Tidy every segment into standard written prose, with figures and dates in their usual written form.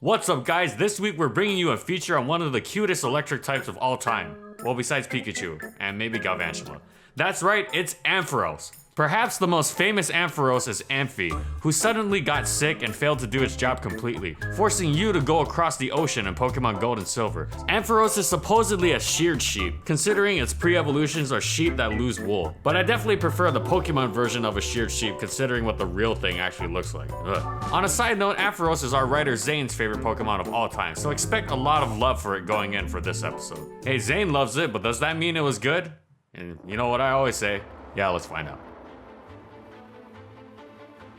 What's up guys, this week we're bringing you a feature on one of the cutest electric types of all time. Well, besides Pikachu, and maybe Galvantula. That's right, it's Ampharos. Perhaps the most famous Ampharos is Amphy, who suddenly got sick and failed to do its job completely, forcing you to go across the ocean in Pokemon Gold and Silver. Ampharos is supposedly a sheared sheep, considering its pre-evolutions are sheep that lose wool. But I definitely prefer the Pokemon version of a sheared sheep, considering what the real thing actually looks like. Ugh. On a side note, Ampharos is our writer Zane's favorite Pokemon of all time, so expect a lot of love for it going in for this episode. Hey, Zane loves it, but does that mean it was good? And you know what I always say? Yeah, let's find out.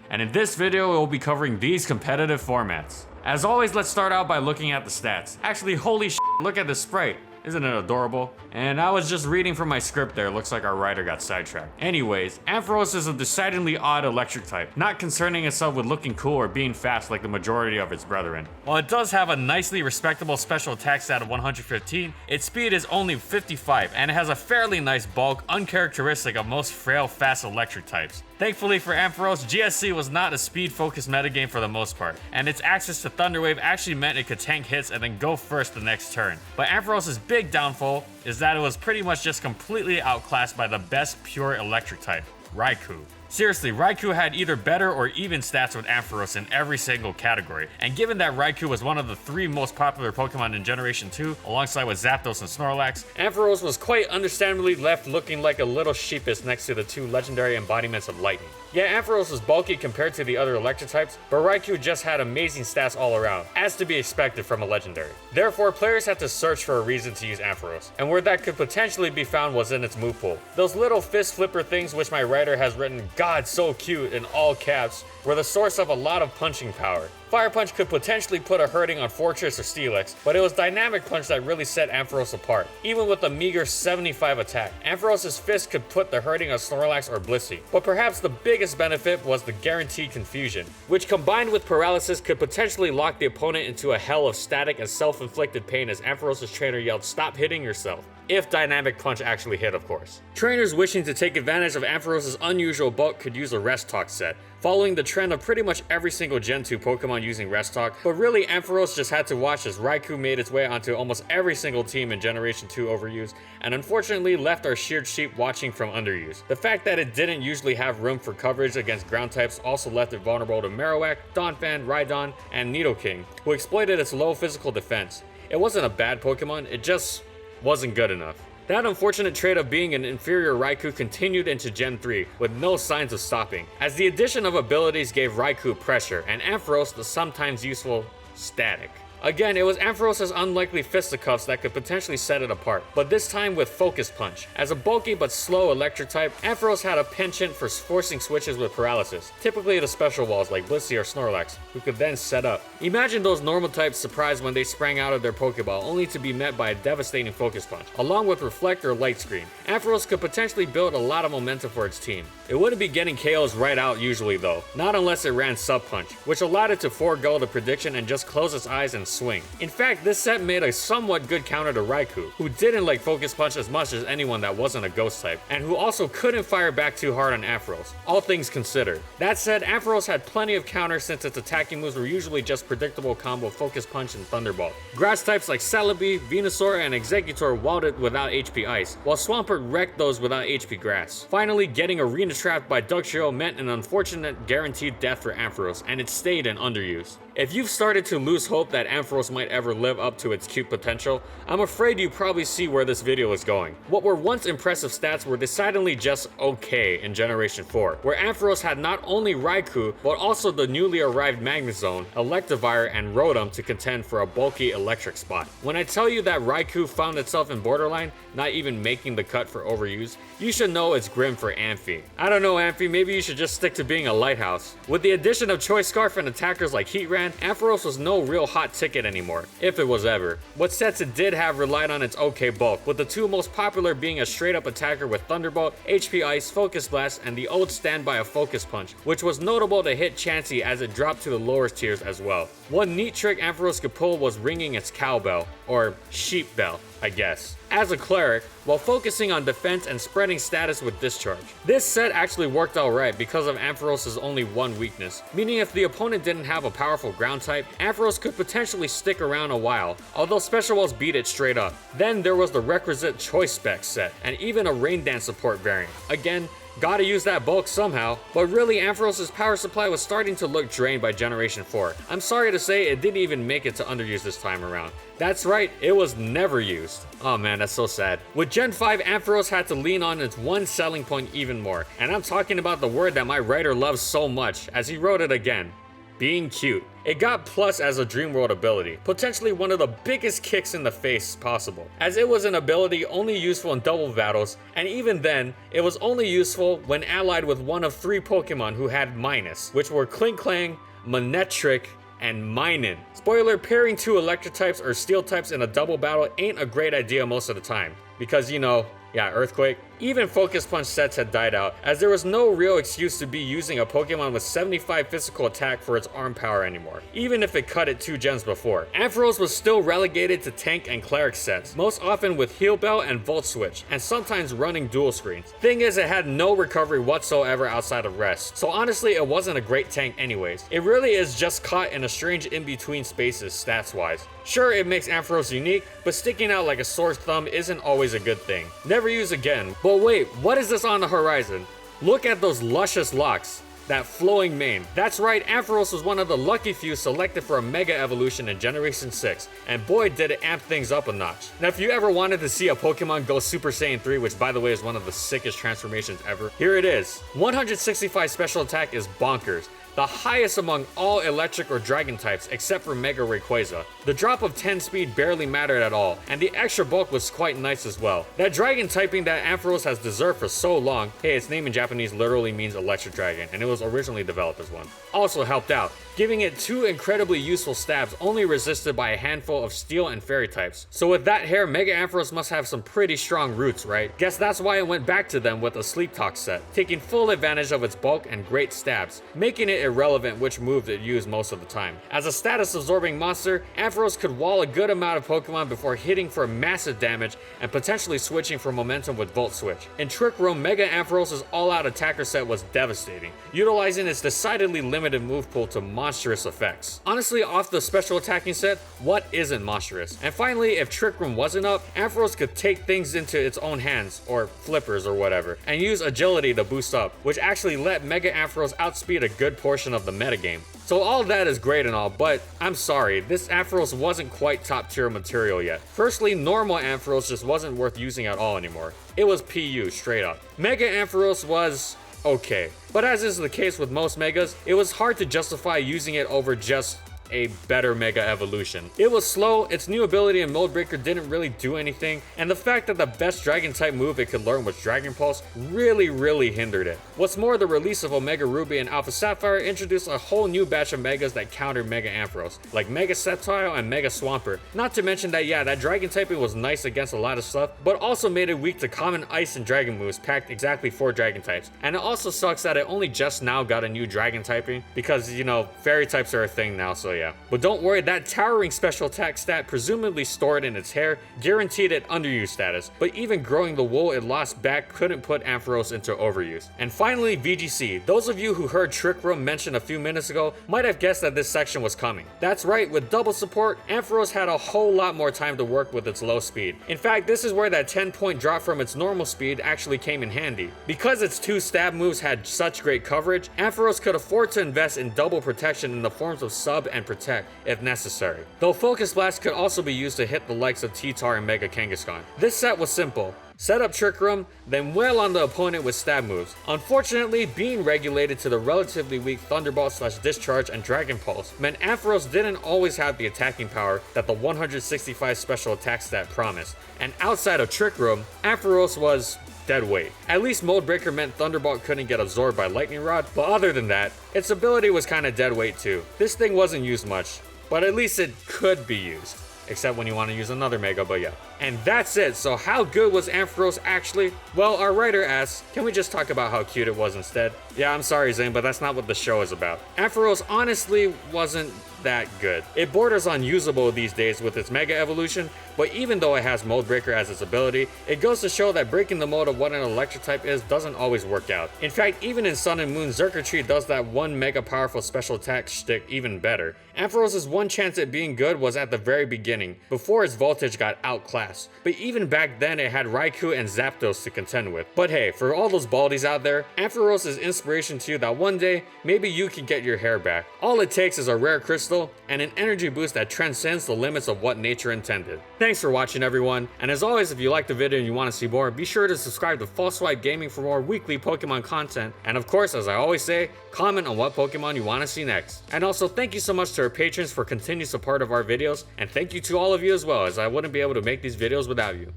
And in this video, we'll be covering these competitive formats. As always, let's start out by looking at the stats. Actually, holy shit, look at this sprite. Isn't it adorable? And I was just reading from my script there, looks like our writer got sidetracked. Anyways, Ampharos is a decidedly odd electric type, not concerning itself with looking cool or being fast like the majority of its brethren. While it does have a nicely respectable special attack stat of 115, its speed is only 55, and it has a fairly nice bulk, uncharacteristic of most frail, fast electric types. Thankfully for Ampharos, GSC was not a speed-focused metagame for the most part, and its access to Thunder Wave actually meant it could tank hits and then go first the next turn. But Ampharos' big downfall is that it was pretty much just completely outclassed by the best pure electric type, Raikou. Seriously, Raikou had either better or even stats with Ampharos in every single category, and given that Raikou was one of the 3 most popular Pokemon in Generation 2, alongside with Zapdos and Snorlax, Ampharos was quite understandably left looking like a little sheepish next to the 2 legendary embodiments of lightning. Yeah, Ampharos was bulky compared to the other electric types, but Raikou just had amazing stats all around, as to be expected from a legendary. Therefore, players had to search for a reason to use Ampharos, and where that could potentially be found was in its move pool. Those little fist flipper things which my writer has written "God so cute" in all caps were the source of a lot of punching power. Fire Punch could potentially put a hurting on Fortress or Steelix, but it was Dynamic Punch that really set Ampharos apart. Even with a meager 75 attack, Ampharos' fist could put the hurting on Snorlax or Blissey. But perhaps the biggest benefit was the guaranteed confusion, which combined with paralysis could potentially lock the opponent into a hell of static and self-inflicted pain as Ampharos' trainer yelled, "Stop hitting yourself." If Dynamic Punch actually hit, of course. Trainers wishing to take advantage of Ampharos' unusual bulk could use a Rest Talk set, following the trend of pretty much every single Gen 2 Pokemon using Rest Talk, but really Ampharos just had to watch as Raikou made its way onto almost every single team in Generation 2 overuse, and unfortunately left our sheared sheep watching from underuse. The fact that it didn't usually have room for coverage against ground types also left it vulnerable to Marowak, Donphan, Rhydon, and Nidoking, who exploited its low physical defense. It wasn't a bad Pokemon, it just wasn't good enough. That unfortunate trait of being an inferior Raikou continued into Gen 3 with no signs of stopping, as the addition of abilities gave Raikou pressure and Ampharos the sometimes useful static. Again, it was Ampharos' unlikely fisticuffs that could potentially set it apart, but this time with Focus Punch. As a bulky but slow electric type, Ampharos had a penchant for forcing switches with paralysis, typically the special walls like Blissey or Snorlax, who could then set up. Imagine those normal types surprised when they sprang out of their Pokeball only to be met by a devastating Focus Punch, along with Reflect or Light Screen. Ampharos could potentially build a lot of momentum for its team. It wouldn't be getting KOs right out usually though, not unless it ran Sub Punch, which allowed it to forego the prediction and just close its eyes and swing. In fact, this set made a somewhat good counter to Raikou, who didn't like Focus Punch as much as anyone that wasn't a ghost type, and who also couldn't fire back too hard on Ampharos, all things considered. That said, Ampharos had plenty of counters since its attacking moves were usually just predictable combo Focus Punch and Thunderbolt. Grass types like Celebi, Venusaur, and Exeggutor walled it without HP Ice, while Swampert wrecked those without HP Grass. Finally, getting Arena Trapped by Dugtrio meant an unfortunate guaranteed death for Ampharos, and it stayed in underuse. If you've started to lose hope that Ampharos might ever live up to its cute potential, I'm afraid you probably see where this video is going. What were once impressive stats were decidedly just okay in Generation 4, where Ampharos had not only Raikou, but also the newly arrived Magnezone, Electivire, and Rotom to contend for a bulky electric spot. When I tell you that Raikou found itself in borderline, not even making the cut for overuse, you should know it's grim for Amphy. I don't know, Amphy, maybe you should just stick to being a lighthouse. With the addition of Choice Scarf and attackers like Heatran, Ampharos was no real hot ticket anymore, if it was ever. What sets it did have relied on its okay bulk, with the 2 most popular being a straight up attacker with Thunderbolt, HP Ice, Focus Blast, and the old standby of Focus Punch, which was notable to hit Chansey as it dropped to the lower tiers as well. One neat trick Ampharos could pull was ringing its cowbell, or sheep bell. I guess, as a cleric, while focusing on defense and spreading status with discharge. This set actually worked alright because of Ampharos' only one weakness, meaning if the opponent didn't have a powerful ground type, Ampharos could potentially stick around a while, although special walls beat it straight up. Then there was the requisite choice spec set, and even a rain dance support variant. Again, gotta use that bulk somehow, but really Ampharos' power supply was starting to look drained by Generation 4. I'm sorry to say it didn't even make it to underuse this time around. That's right, it was never used. Oh man, that's so sad. With Gen 5, Ampharos had to lean on its one selling point even more, and I'm talking about the word that my writer loves so much, as he wrote it again. Being cute. It got plus as a Dream World ability, potentially one of the biggest kicks in the face possible, as it was an ability only useful in double battles, and even then, it was only useful when allied with one of 3 Pokemon who had minus, which were Klinklang, Manectric, and Minun. Spoiler, pairing 2 electric types or steel types in a double battle ain't a great idea most of the time, because you know, yeah, Earthquake. Even Focus Punch sets had died out, as there was no real excuse to be using a Pokemon with 75 physical attack for its arm power anymore, even if it cut it 2 gens before. Ampharos was still relegated to tank and cleric sets, most often with Heal Bell and Volt Switch, and sometimes running dual screens. Thing is, it had no recovery whatsoever outside of rest, so honestly it wasn't a great tank anyways. It really is just caught in a strange in-between spaces stats wise. Sure, it makes Ampharos unique, but sticking out like a sore thumb isn't always a good thing. Never use again. But wait, what is this on the horizon? Look at those luscious locks. That flowing mane. That's right, Ampharos was one of the lucky few selected for a Mega Evolution in Generation 6, and boy did it amp things up a notch. Now if you ever wanted to see a Pokemon go Super Saiyan 3, which by the way is one of the sickest transformations ever, here it is. 165 special attack is bonkers. The highest among all electric or dragon types except for Mega Rayquaza. The drop of 10 speed barely mattered at all, and the extra bulk was quite nice as well. That dragon typing that Ampharos has deserved for so long, hey, its name in Japanese literally means electric dragon, and it was originally developed as one, also helped out, giving it 2 incredibly useful stabs only resisted by a handful of steel and fairy types. So with that hair, Mega Ampharos must have some pretty strong roots, right? Guess that's why it went back to them with a Sleep Talk set, taking full advantage of its bulk and great stabs, making it irrelevant which move it used most of the time. As a status absorbing monster, Ampharos could wall a good amount of Pokemon before hitting for massive damage and potentially switching for momentum with Volt Switch. In Trick Room, Mega Ampharos' all-out attacker set was devastating, utilizing its decidedly limited move pool to monstrous effects. Honestly, off the special attacking set, what isn't monstrous? And finally, if Trick Room wasn't up, Ampharos could take things into its own hands, or flippers or whatever, and use agility to boost up, which actually let Mega Ampharos outspeed a good portion of the metagame. So all that is great and all, but I'm sorry, this Ampharos wasn't quite top tier material yet. Firstly, normal Ampharos just wasn't worth using at all anymore. It was PU, straight up. Mega Ampharos was okay, but as is the case with most Megas, it was hard to justify using it over just a better Mega Evolution. It was slow, its new ability in Mold Breaker didn't really do anything, and the fact that the best Dragon type move it could learn was Dragon Pulse really hindered it. What's more, the release of Omega Ruby and Alpha Sapphire introduced a whole new batch of Megas that countered Mega Ampharos, like Mega Sceptile and Mega Swampert. Not to mention that yeah, that Dragon typing was nice against a lot of stuff, but also made it weak to common Ice and Dragon moves packed exactly 4 Dragon types. And it also sucks that it only just now got a new Dragon typing, because you know, Fairy types are a thing now, so yeah. But don't worry, that towering special attack stat presumably stored in its hair guaranteed it underuse status, but even growing the wool it lost back couldn't put Ampharos into overuse. And finally, VGC. Those of you who heard Trick Room mentioned a few minutes ago might have guessed that this section was coming. That's right, with double support, Ampharos had a whole lot more time to work with its low speed. In fact, this is where that 10-point drop from its normal speed actually came in handy. Because its 2 stab moves had such great coverage, Ampharos could afford to invest in double protection in the forms of Sub and Protect if necessary. Though Focus Blast could also be used to hit the likes of T-Tar and Mega Kangaskhan. This set was simple. Set up Trick Room, then wail on the opponent with stab moves. Unfortunately, being regulated to the relatively weak Thunderbolt / Discharge and Dragon Pulse meant Ampharos didn't always have the attacking power that the 165 special attack stat promised. And outside of Trick Room, Ampharos was dead weight. At least Mold Breaker meant Thunderbolt couldn't get absorbed by Lightning Rod, but other than that, its ability was kinda dead weight too. This thing wasn't used much, but at least it could be used. Except when you want to use another Mega, but yeah. And that's it. So how good was Ampharos actually? Well, our writer asks, can we just talk about how cute it was instead? Yeah, I'm sorry, Zane, but that's not what the show is about. Ampharos honestly wasn't that good. It borders on usable these days with its Mega Evolution, but even though it has Mold Breaker as its ability, it goes to show that breaking the mold of what an electric type is doesn't always work out. In fact, even in Sun and Moon, Xurkitree does that one mega powerful special attack shtick even better. Ampharos' one chance at being good was at the very beginning, before its voltage got outclassed, but even back then it had Raikou and Zapdos to contend with. But hey, for all those baldies out there, Ampharos is inspiration to you that one day, maybe you can get your hair back. All it takes is a rare crystal and an energy boost that transcends the limits of what nature intended. Thanks for watching everyone, and as always, if you liked the video and you want to see more, be sure to subscribe to False Swipe Gaming for more weekly Pokemon content, and of course, as I always say, comment on what Pokemon you want to see next. And also, thank you so much to our patrons for continued support of our videos, and thank you to all of you as well, as I wouldn't be able to make these videos without you.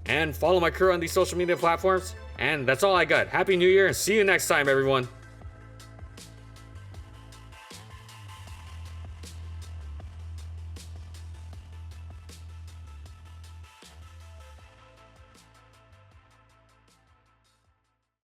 And follow my crew on these social media platforms, and that's all I got. Happy New Year, and see you next time, everyone.